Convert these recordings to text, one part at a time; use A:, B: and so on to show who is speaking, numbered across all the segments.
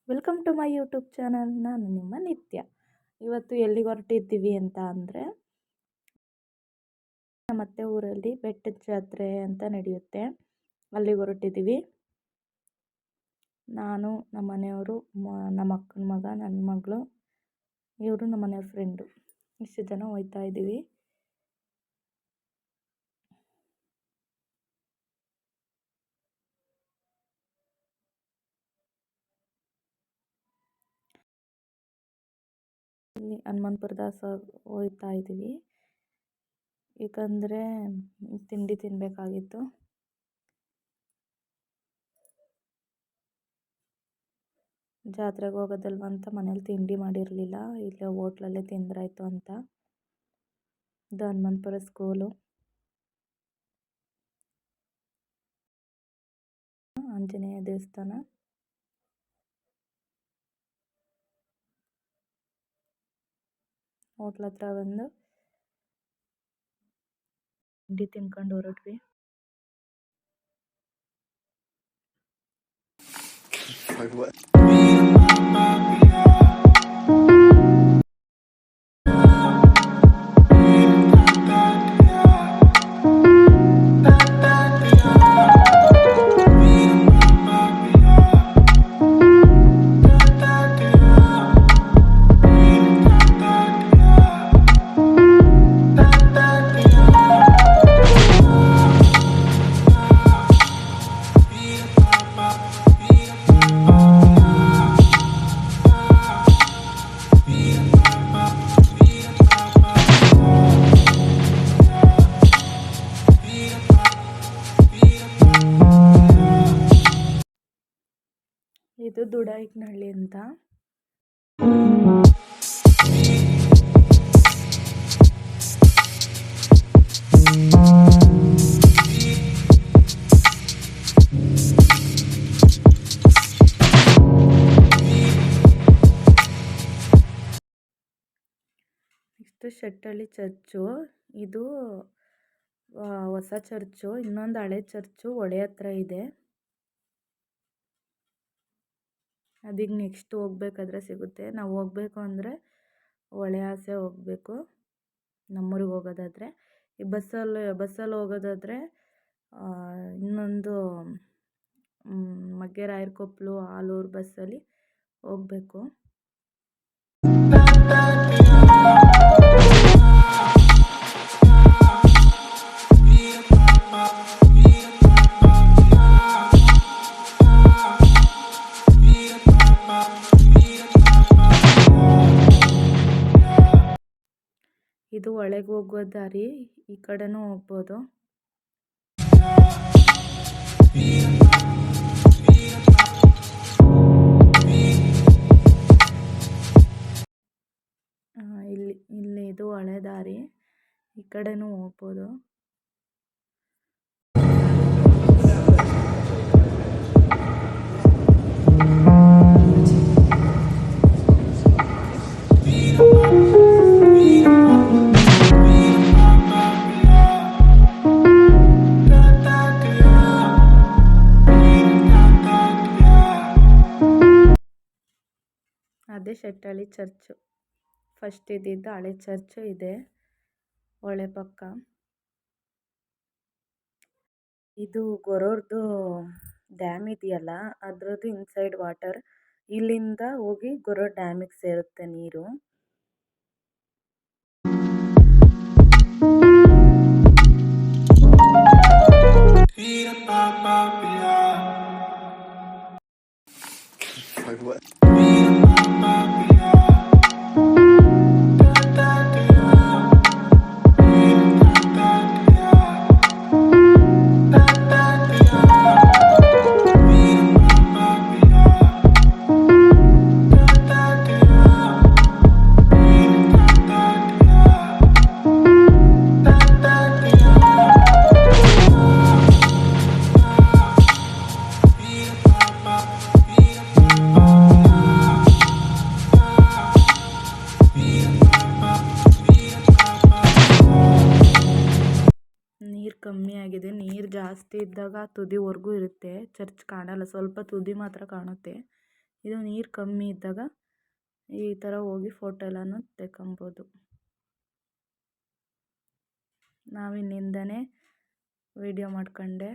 A: Welcome to my YouTube channel. ನಾನು ನಿಮ್ಮ ನಿತ್ಯ. ಇವತ್ತು ಎಲ್ಲಿಗೆ ಹೊರಟಿದ್ದೀವಿ ಅಂತ ಅಂದರೆ, ನಮ್ಮ ಅತ್ತೆ ಊರಲ್ಲಿ ಬೆಟ್ಟದ ಜಾತ್ರೆ ಅಂತ ನಡೆಯುತ್ತೆ. ಅಲ್ಲಿಗೆ ಹೊರಟಿದ್ದೀವಿ. ನಾನು, ನಮ್ಮ ಮನೆಯವರು, ನಮ್ಮ ಅಕ್ಕನ ಮಗ, ನನ್ನ ಮಗಳು, ಇವರು ನಮ್ಮ ಮನೆಯವ್ರ ಫ್ರೆಂಡು, ಇಷ್ಟು ಜನ ಹೋಗ್ತಾ ಇದ್ದೀವಿ. ಇಲ್ಲಿ ಹನುಮಂತಪುರ ದಾಸ ಹೋಗ್ತಾ ಇದ್ದೀವಿ, ಏಕೆಂದರೆ ತಿಂಡಿ ತಿನ್ನಬೇಕಾಗಿತ್ತು. ಜಾತ್ರೆಗೆ ಹೋಗೋದಲ್ವ ಅಂತ ಮನೇಲಿ ತಿಂಡಿ ಮಾಡಿರಲಿಲ್ಲ, ಇಲ್ಲೇ ಹೋಟ್ಲಲ್ಲೇ ತಿಂದ್ರಾಯ್ತು ಅಂತ. ಇದು ಹನುಮಂತಪುರ ಸ್ಕೂಲು, ಆಂಜನೇಯ ದೇವಸ್ಥಾನ. ಹೋಟ್ಲ ಹತ್ರ ಬಂದು ತಿಂಡಿ ತಿನ್ಕೊಂಡು ಹೊರಟ್ವಿ. ಇದು ದುಡಾಯಿಕನಹಳ್ಳಿ ಅಂತ. Next Shettahalli church. ಇದು ಹೊಸ ಚರ್ಚು. ಇನ್ನೊಂದು ಹಳೆ ಚರ್ಚು ಹೊಳೆ ಹತ್ರ ಇದೆ. ಅದೀಗ ನೆಕ್ಸ್ಟ್ ಹೋಗ್ಬೇಕಾದ್ರೆ ಸಿಗುತ್ತೆ. ನಾವು ಹೋಗ್ಬೇಕು ಅಂದರೆ ಹೊಳೆ ಆಸೆ ಹೋಗಬೇಕು, ನಮ್ಮೂರಿಗೆ ಹೋಗೋದಾದರೆ. ಈ ಬಸ್ಸಲ್ಲಿ ಹೋಗೋದಾದರೆ ಇನ್ನೊಂದು ಮಗ್ಗೆ ರಾಯರಕೊಪ್ಪಲು ಆಲೂರು ಬಸ್ಸಲ್ಲಿ ಹೋಗಬೇಕು. ಇದು ಒಳಗೆ ಹೋಗೋ ದಾರಿ, ಈ ಕಡೆನೂ ಹೋಗ್ಬೋದು. ಇಲ್ಲಿ ಇದು ಹಳೆ ದಾರಿ, ಈ ಕಡೆನೂ ಹೋಗ್ಬೋದು. ಅದೇ ಶೆಟ್ಟಳ್ಳಿ ಚರ್ಚು. ಫಸ್ಟ್ ಇದ್ದಿದ್ದ ಹಳೆ ಚರ್ಚು ಇದೆ ಹೊಳೆ ಪಕ್ಕ. ಇದು ಗೊರೂರ್ದು ಡ್ಯಾಮ್ ಇದೆಯಲ್ಲ, ಅದರದ್ದು ಇನ್ಸೈಡ್ ವಾಟರ್. ಇಲ್ಲಿಂದ ಹೋಗಿ ಗೊರೂರು ಡ್ಯಾಮಿಗೆ ಸೇರುತ್ತೆ ನೀರು. ನೀರು ಕಮ್ಮಿ ಆಗಿದೆ. ನೀರು ಜಾಸ್ತಿ ಇದ್ದಾಗ ತುದಿವರೆಗೂ ಇರುತ್ತೆ, ಚರ್ಚ್ ಕಾಣಲ್ಲ, ಸ್ವಲ್ಪ ತುದಿ ಮಾತ್ರ ಕಾಣುತ್ತೆ. ಇದು ನೀರು ಕಮ್ಮಿ ಇದ್ದಾಗ ಈ ಥರ ಹೋಗಿ ಫೋಟೋ ಎಲ್ಲನೂ ತೆಕ್ಕೊಬೋದು. ನಾವಿನ್ನಿಂದನೇ ವಿಡಿಯೋ ಮಾಡ್ಕೊಂಡೆ.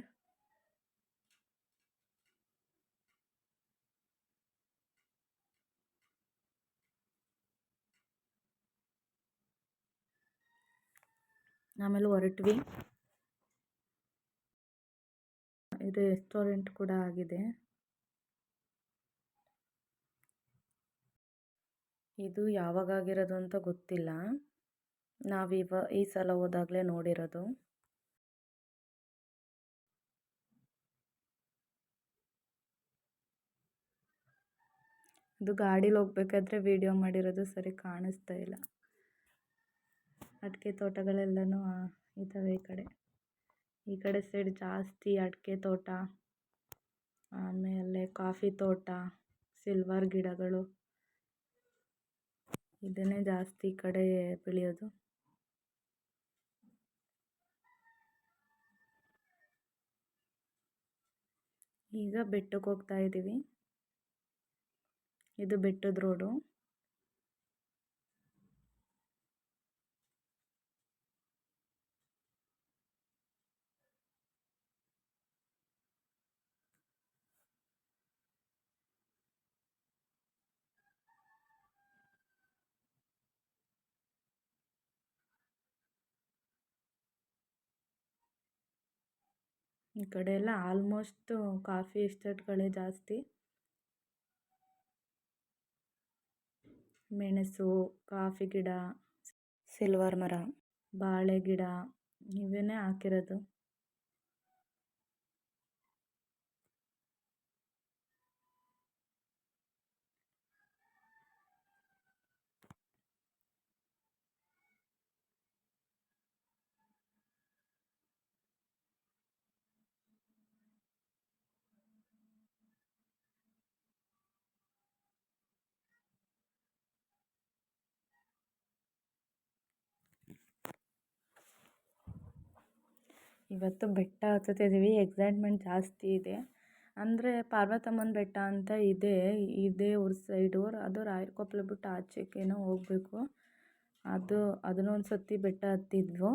A: ಆಮೇಲೆ ಹೊರಟ್ವಿ. ಇದು ರೆಸ್ಟೋರೆಂಟ್ ಕೂಡ ಆಗಿದೆ. ಇದು ಯಾವಾಗಾಗಿರೋದು ಅಂತ ಗೊತ್ತಿಲ್ಲ. ಈ ಸಲ ಹೋದಾಗಲೇ ನೋಡಿರೋದು. ಇದು ಗಾಡೀಲಿ ಹೋಗ್ಬೇಕಾದ್ರೆ ವಿಡಿಯೋ ಮಾಡಿರೋದು ಸರಿ ಕಾಣಿಸ್ತಾ ಇಲ್ಲ. ಅಡಿಕೆ ತೋಟಗಳೆಲ್ಲನೂ ಇದ್ದಾವೆ ಈ ಕಡೆ ಸೈಡ್ ಜಾಸ್ತಿ ಅಡಿಕೆ ತೋಟ, ಆಮೇಲೆ ಕಾಫಿ ತೋಟ, ಸಿಲ್ವರ್ ಗಿಡಗಳು, ಇದನ್ನೇ ಜಾಸ್ತಿ ಈ ಕಡೆ ಬೆಳೆಯೋದು. ಈಗ ಬೆಟ್ಟಕ್ಕೆ ಹೋಗ್ತಾ ಇದ್ದೀವಿ. ಇದು ಬೆಟ್ಟದ ರೋಡು. ಈ ಕಡೆ ಎಲ್ಲ ಆಲ್ಮೋಸ್ಟ್ ಕಾಫಿ ಎಸ್ಟೇಟ್ಗಳೇ ಜಾಸ್ತಿ. ಮೆಣಸು, ಕಾಫಿ ಗಿಡ, ಸಿಲ್ವರ್ ಮರ, ಬಾಳೆ ಗಿಡ ಇವನ್ನೇ ಹಾಕಿರೋದು. ಇವತ್ತು ಬೆಟ್ಟ ಹತ್ತುತ್ತಿದ್ದೀವಿ. ಎಕ್ಸೈಟ್ಮೆಂಟ್ ಜಾಸ್ತಿ ಇದೆ. ಅಂದರೆ ಪಾರ್ವತಮ್ಮನ ಬೆಟ್ಟ ಅಂತ ಇದೇ ಊರ ಸೈಡು. ಅದು ರಾಯರಕೊಪ್ಪಲು ಬಿಟ್ಟು ಆಚೆಗೇನೋ ಹೋಗಬೇಕು. ಅದನ್ನೊಂದು ಸತಿ ಬೆಟ್ಟ ಹತ್ತಿದ್ವು.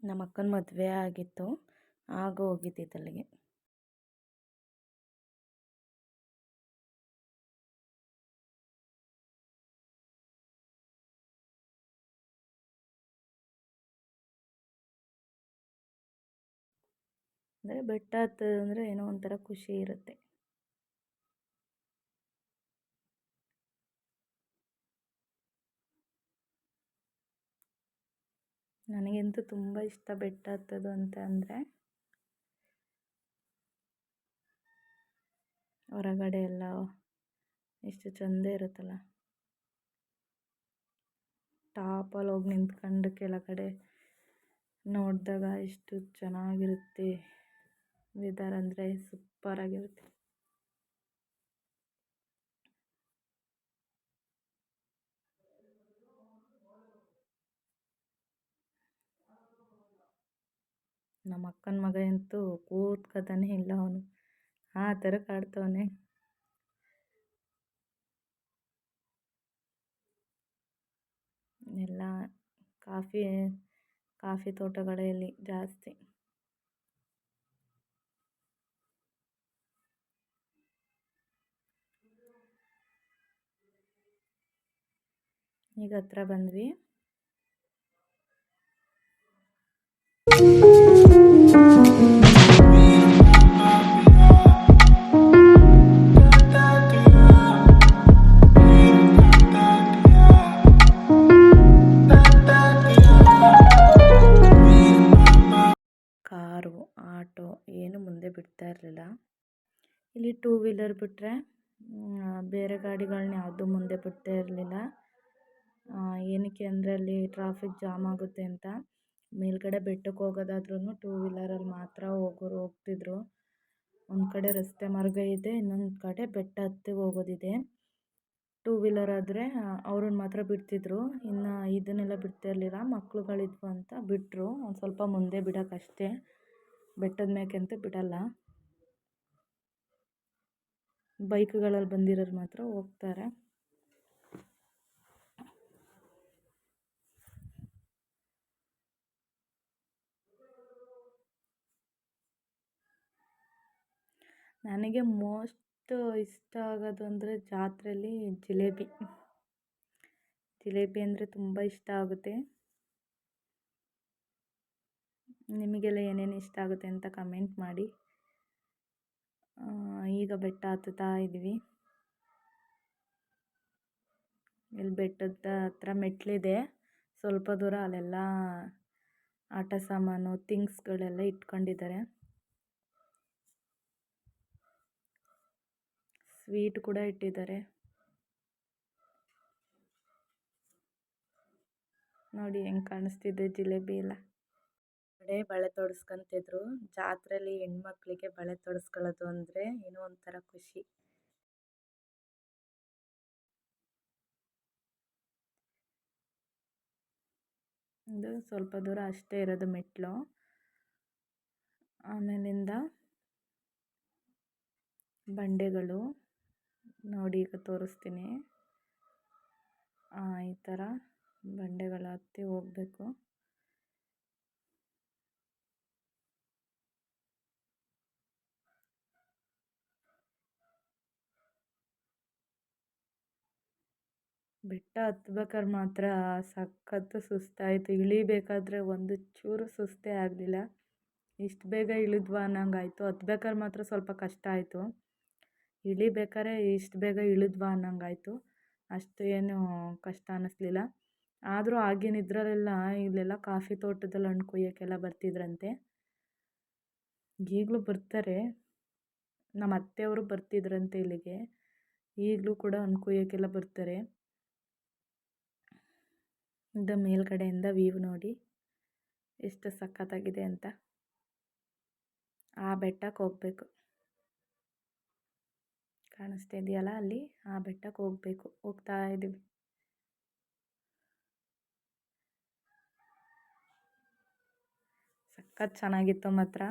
A: ನಮ್ಮ ಅಕ್ಕನ ಮದುವೆ ಆಗಿತ್ತು, ಆಗ ಹೋಗಿದ್ದಿದ್ದು ಅಲ್ಲಿಗೆ. ಅಂದರೆ ಬೆಟ್ಟ ಹತ್ತೋದಂದರೆ ಏನೋ ಒಂಥರ ಖುಷಿ ಇರುತ್ತೆ. ನನಗಂತೂ ತುಂಬ ಇಷ್ಟ ಬೆಟ್ಟ ಹತ್ತೋದು ಅಂತ ಅಂದರೆ. ಹೊರಗಡೆ ಎಲ್ಲ ಎಷ್ಟು ಚೆಂದ ಇರುತ್ತಲ್ಲ. ಟಾಪಲ್ಲಿ ಹೋಗಿ ನಿಂತ್ಕೊಂಡು ಕೆಳಗಡೆ ನೋಡಿದಾಗ ಎಷ್ಟು ಚೆನ್ನಾಗಿರುತ್ತೆ. ವೆದರ್ ಅಂದರೆ ಸೂಪರಾಗಿರುತ್ತೆ. ನಮ್ಮ ಅಕ್ಕನ ಮಗ ಅಂತೂ ಕೂತ್ಕೊತಾನೆ ಇಲ್ಲ. ಅವನು ಆ ಥರ ಕಾಡ್ತವನೆ. ಎಲ್ಲ ಕಾಫಿ ತೋಟಗಳೇ ಇಲ್ಲಿ ಜಾಸ್ತಿ. ಈಗ ಹತ್ರ ಬಂದ್ವಿ. ಕಾರು, ಆಟೋ ಏನು ಮುಂದೆ ಬಿಡ್ತಾ ಇರಲಿಲ್ಲ. ಇಲ್ಲಿ 2 ವೀಲರ್ ಬಿಟ್ಟರೆ ಬೇರೆ ಗಾಡಿಗಳನ್ನ ಯಾವುದೂ ಮುಂದೆ ಬಿಡ್ತಾ ಇರಲಿಲ್ಲ. ಏನಕ್ಕೆ ಅಂದರೆ ಅಲ್ಲಿ ಟ್ರಾಫಿಕ್ ಜಾಮ್ ಆಗುತ್ತೆ ಅಂತ. ಮೇಲ್ಗಡೆ ಬೆಟ್ಟಕ್ಕೆ ಹೋಗೋದಾದ್ರೂ 2 ವೀಲರಲ್ಲಿ ಮಾತ್ರ ಹೋಗ್ತಿದ್ರು. ಒಂದು ಕಡೆ ರಸ್ತೆ ಮಾರ್ಗ ಇದೆ, ಇನ್ನೊಂದು ಕಡೆ ಬೆಟ್ಟ ಹತ್ತಿ ಹೋಗೋದಿದೆ. 2 ವೀಲರ್ ಆದರೆ ಅವ್ರನ್ನ ಮಾತ್ರ ಬಿಡ್ತಿದ್ರು. ಇನ್ನು ಇದನ್ನೆಲ್ಲ ಬಿಡ್ತಾ ಇರಲಿಲ್ಲ. ಮಕ್ಳುಗಳಿದ್ವು ಅಂತ ಬಿಟ್ಟರು. ಒಂದು ಸ್ವಲ್ಪ ಮುಂದೆ ಬಿಡೋಕ್ಕಷ್ಟೇ, ಬೆಟ್ಟದ ಮೇಲಂತೂ ಬಿಡಲ್ಲ. ಬೈಕ್ಗಳಲ್ಲಿ ಬಂದಿರೋರು ಮಾತ್ರ ಹೋಗ್ತಾರೆ. ನನಗೆ ಮೋಸ್ಟ್ ಇಷ್ಟ ಆಗೋದು ಅಂದರೆ ಜಾತ್ರೆಯಲ್ಲಿ ಜಿಲೇಬಿ. ಜಿಲೇಬಿ ಅಂದರೆ ತುಂಬ ಇಷ್ಟ ಆಗುತ್ತೆ. ನಿಮಗೆಲ್ಲ ಏನೇನು ಇಷ್ಟ ಆಗುತ್ತೆ ಅಂತ ಕಮೆಂಟ್ ಮಾಡಿ. ಈಗ ಬೆಟ್ಟ ಹತ್ತುತ್ತಾ ಇದ್ದೀವಿ. ಇಲ್ಲಿ ಬೆಟ್ಟದ ಹತ್ರ ಮೆಟ್ಲಿದೆ. ಸ್ವಲ್ಪ ದೂರ ಅಲ್ಲೆಲ್ಲ ಆಟ ಸಾಮಾನು ಥಿಂಗ್ಸ್ಗಳೆಲ್ಲ ಇಟ್ಕೊಂಡಿದ್ದಾರೆ. ಸ್ವೀಟ್ ಕೂಡ ಇಟ್ಟಿದ್ದಾರೆ ನೋಡಿ ಹೆಂಗೆ ಕಾಣಿಸ್ತಿದೆ ಜಿಲೇಬಿ ಎಲ್ಲ. ಕಡೆ ಬಳೆ ತೊಡಸ್ಕೊಂತಿದ್ರು. ಜಾತ್ರೆಯಲ್ಲಿ ಹೆಣ್ಮಕ್ಳಿಗೆ ಬಳೆ ತೊಡಸ್ಕೊಳ್ಳೋದು ಅಂದರೆ ಏನೋ ಒಂಥರ ಖುಷಿ. ಇದು ಸ್ವಲ್ಪ ದೂರ ಅಷ್ಟೇ ಇರೋದು ಮೆಟ್ಲು. ಆಮೇಲಿಂದ ಬಂಡೆಗಳು ನೋಡಿ, ಈಗ ತೋರಿಸ್ತೀನಿ. ಈ ಥರ ಬಂಡೆಗಳು ಹತ್ತಿ ಹೋಗಬೇಕು. ಬೆಟ್ಟ ಹತ್ಬೇಕಾದ್ರೆ ಮಾತ್ರ ಸಖತ್ತು ಸುಸ್ತಾಯಿತು. ಇಳಿಬೇಕಾದ್ರೆ ಒಂದು ಚೂರು ಸುಸ್ತೇ ಆಗಲಿಲ್ಲ. ಇಷ್ಟು ಬೇಗ ಇಳಿದ್ವಾ ಅನ್ನಂಗಾಯಿತು. ಹತ್ಬೇಕಾದ್ರೆ ಮಾತ್ರ ಸ್ವಲ್ಪ ಕಷ್ಟ ಆಯಿತು. ಇಳಿಬೇಕಾದ್ರೆ ಇಷ್ಟು ಬೇಗ ಇಳಿದ್ವಾ ಅನ್ನಂಗಾಯಿತು. ಅಷ್ಟು ಏನು ಕಷ್ಟ ಅನ್ನಿಸ್ಲಿಲ್ಲ. ಆದರೂ ಆಗಿನ ಇದರಲ್ಲೆಲ್ಲ ಇಲ್ಲೆಲ್ಲ ಕಾಫಿ ತೋಟದಲ್ಲಿ ಹಣ್ಣು ಕೊಯ್ಯೋಕ್ಕೆಲ್ಲ ಬರ್ತಿದ್ರಂತೆ. ಈಗಲೂ ಬರ್ತಾರೆ. ನಮ್ಮ ಅತ್ತೆಯವರು ಬರ್ತಿದ್ರಂತೆ ಇಲ್ಲಿಗೆ. ಈಗಲೂ ಕೂಡ ಹಣ್ಣು ಕೊಯ್ಯೋಕ್ಕೆಲ್ಲ ಬರ್ತಾರೆ. ಇದು ಮೇಲ್ಗಡೆಯಿಂದ ವ್ಯೂ ನೋಡಿ ಎಷ್ಟು ಸಖತ್ತಾಗಿದೆ ಅಂತ. ಆ ಬೆಟ್ಟಕ್ಕೆ ಹೋಗಬೇಕು. ಕಾಣಿಸ್ತಾ ಇದೆಯಲ್ಲ ಅಲ್ಲಿ, ಆ ಬೆಟ್ಟಕ್ಕೆ ಹೋಗಬೇಕು. ಹೋಗ್ತಾ ಇದ್ದೀವಿ. ಸಖತ್ ಚೆನ್ನಾಗಿತ್ತು ಮಾತ್ರ.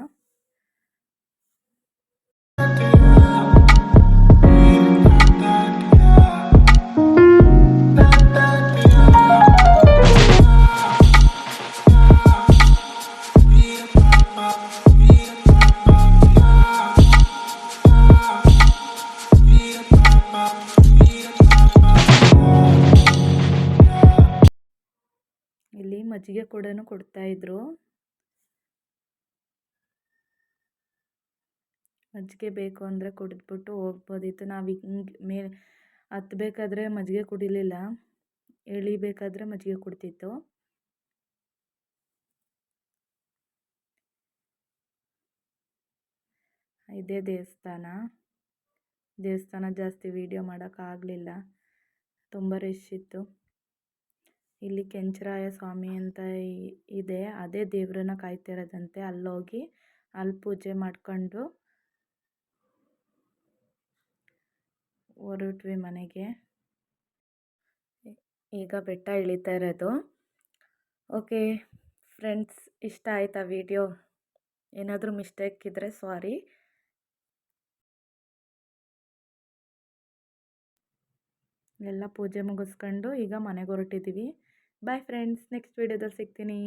A: ಇಲ್ಲಿ ಮಜ್ಜಿಗೆ ಕೂಡ ಕೊಡ್ತಾಯಿದ್ರು. ಮಜ್ಜಿಗೆ ಬೇಕು ಅಂದರೆ ಕುಡಿದ್ಬಿಟ್ಟು ಹೋಗ್ಬೋದಿತ್ತು. ನಾವು ಹಿಂಗೆ ಮೇಲೆ ಹತ್ತಬೇಕಾದ್ರೆ ಮಜ್ಜಿಗೆ ಕುಡಿಲಿಲ್ಲ, ಇಳಿಬೇಕಾದ್ರೆ ಮಜ್ಜಿಗೆ ಕುಡ್ತಿತ್ತು. ಇದೇ ದೇವಸ್ಥಾನ ಜಾಸ್ತಿ ವಿಡಿಯೋ ಮಾಡೋಕ್ಕಾಗಲಿಲ್ಲ, ತುಂಬ ರಶ್ ಇತ್ತು. ಇಲ್ಲಿ ಕೆಂಚರಾಯ ಸ್ವಾಮಿ ಅಂತ ಇದೆ, ಅದೇ ದೇವ್ರನ್ನ ಕಾಯ್ತಿರೋದಂತೆ. ಅಲ್ಲೋಗಿ ಅಲ್ಲಿ ಪೂಜೆ ಮಾಡ್ಕೊಂಡು ಹೊರಟ್ವಿ ಮನೆಗೆ. ಈಗ ಬೆಟ್ಟ ಇಳಿತಾ ಇರೋದು. ಓಕೆ ಫ್ರೆಂಡ್ಸ್, ಇಷ್ಟ ಆಯ್ತಾ ವಿಡಿಯೋ? ಏನಾದರೂ ಮಿಸ್ಟೇಕ್ ಇದ್ದರೆ ಸಾರಿ. ಎಲ್ಲ ಪೂಜೆ ಮುಗಿಸ್ಕೊಂಡು ಈಗ ಮನೆಗೆ ಹೊರಟಿದ್ದೀವಿ. ಬಾಯ್ ಫ್ರೆಂಡ್ಸ್, ನೆಕ್ಸ್ಟ್ ವಿಡಿಯೋದಲ್ಲಿ ಸಿಗ್ತೀನಿ.